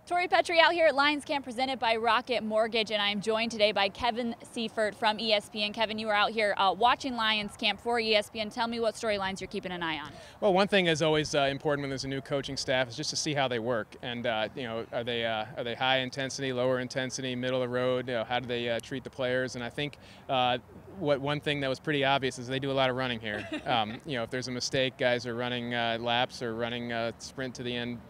Tori Petry out here at Lions Camp presented by Rocket Mortgage, and I am joined today by Kevin Seifert from ESPN. Kevin, you are out here watching Lions Camp for ESPN. Tell me what storylines you're keeping an eye on. Well, one thing is always important when there's a new coaching staff is just to see how they work, and are they high intensity, lower intensity, middle of the road? How do they treat the players? And I think one thing that was pretty obvious is they do a lot of running here. If there's a mistake, guys are running laps or running a sprint to the end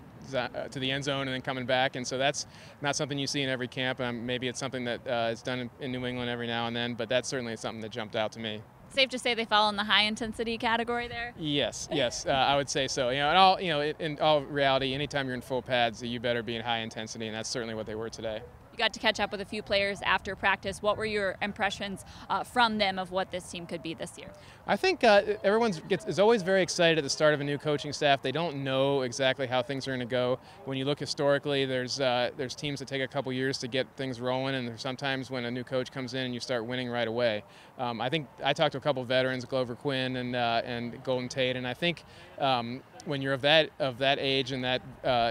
zone and then coming back, and so that's not something you see in every camp. Maybe it's something that is done in New England every now and then, but that's certainly something that jumped out to me. Safe to say they fall in the high intensity category there? Yes, I would say so. In all reality, anytime you're in full pads, you better be in high intensity, and that's certainly what they were today. You got to catch up with a few players after practice. What were your impressions from them of what this team could be this year? I think everyone is always very excited at the start of a new coaching staff. They don't know exactly how things are going to go. When you look historically, there's teams that take a couple years to get things rolling, and there's sometimes when a new coach comes in and you start winning right away. I think I talked to a couple of veterans, Glover Quinn and Golden Tate, and I think when you're of that age and that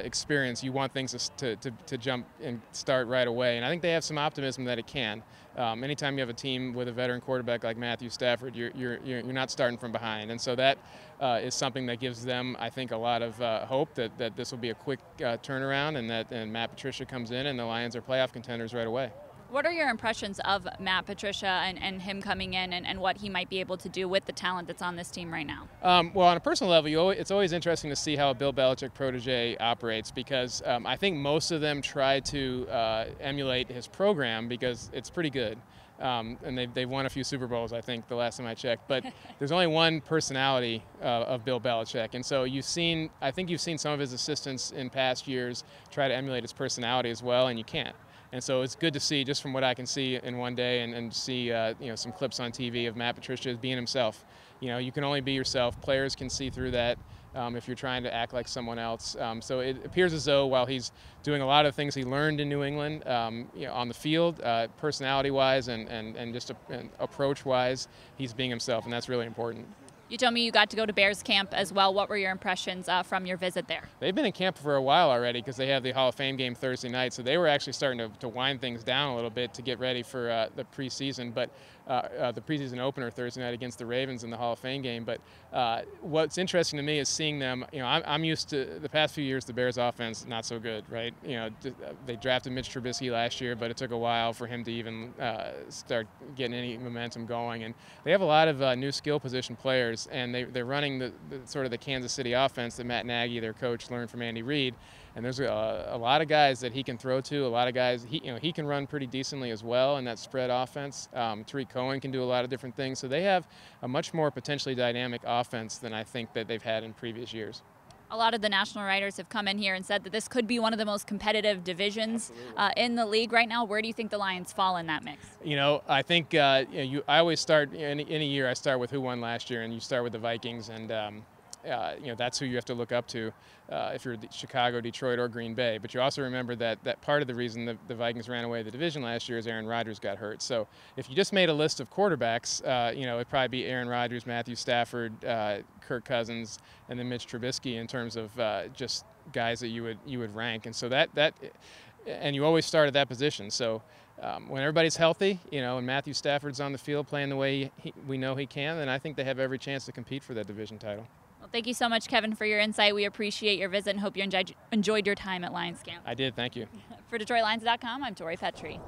experience, you want things to jump and start right away. And I think they have some optimism that it can. Anytime you have a team with a veteran quarterback like Matthew Stafford, you're not starting from behind, and so that is something that gives them, I think, a lot of hope that this will be a quick turnaround, and Matt Patricia comes in and the Lions are playoff contenders right away. What are your impressions of Matt Patricia and him coming in and what he might be able to do with the talent that's on this team right now? Well, on a personal level, it's always interesting to see how a Bill Belichick protege operates, because I think most of them try to emulate his program because it's pretty good. And they've won a few Super Bowls, I think, the last time I checked. But there's only one personality of Bill Belichick, and so I think you've seen some of his assistants in past years try to emulate his personality as well, and you can't. And so it's good to see, just from what I can see in one day, and see some clips on TV of Matt Patricia being himself. You can only be yourself. Players can see through that if you're trying to act like someone else. So it appears as though while he's doing a lot of things he learned in New England, on the field, personality-wise and just approach-wise, he's being himself, and that's really important. You told me you got to go to Bears camp as well. What were your impressions from your visit there? They've been in camp for a while already because they have the Hall of Fame game Thursday night, so they were actually starting to wind things down a little bit to get ready for the preseason. But the preseason opener Thursday night against the Ravens in the Hall of Fame game. But what's interesting to me is seeing them. I'm used to the past few years the Bears offense not so good, right? They drafted Mitch Trubisky last year, but it took a while for him to even start getting any momentum going. And they have a lot of new skill position players, and they're running the sort of the Kansas City offense that Matt Nagy, their coach, learned from Andy Reid. And there's a lot of guys that he can throw to. A lot of guys he can run pretty decently as well in that spread offense. Tariq Cohen can do a lot of different things. So they have a much more potentially dynamic offense than I think that they've had in previous years. A lot of the national writers have come in here and said that this could be one of the most competitive divisions in the league right now. Where do you think the Lions fall in that mix? I think I always start in a year. I start with who won last year, and you start with the Vikings, and that's who you have to look up to if you're Chicago, Detroit, or Green Bay. But you also remember that part of the reason the Vikings ran away the division last year is Aaron Rodgers got hurt. So if you just made a list of quarterbacks, it'd probably be Aaron Rodgers, Matthew Stafford, Kirk Cousins, and then Mitch Trubisky in terms of just guys that you would rank. And so and you always start at that position. So when everybody's healthy, and Matthew Stafford's on the field playing the way we know he can, then I think they have every chance to compete for that division title. Well, thank you so much, Kevin, for your insight. We appreciate your visit and hope you enjoyed your time at Lions Camp. I did. Thank you. For DetroitLions.com, I'm Tori Petry.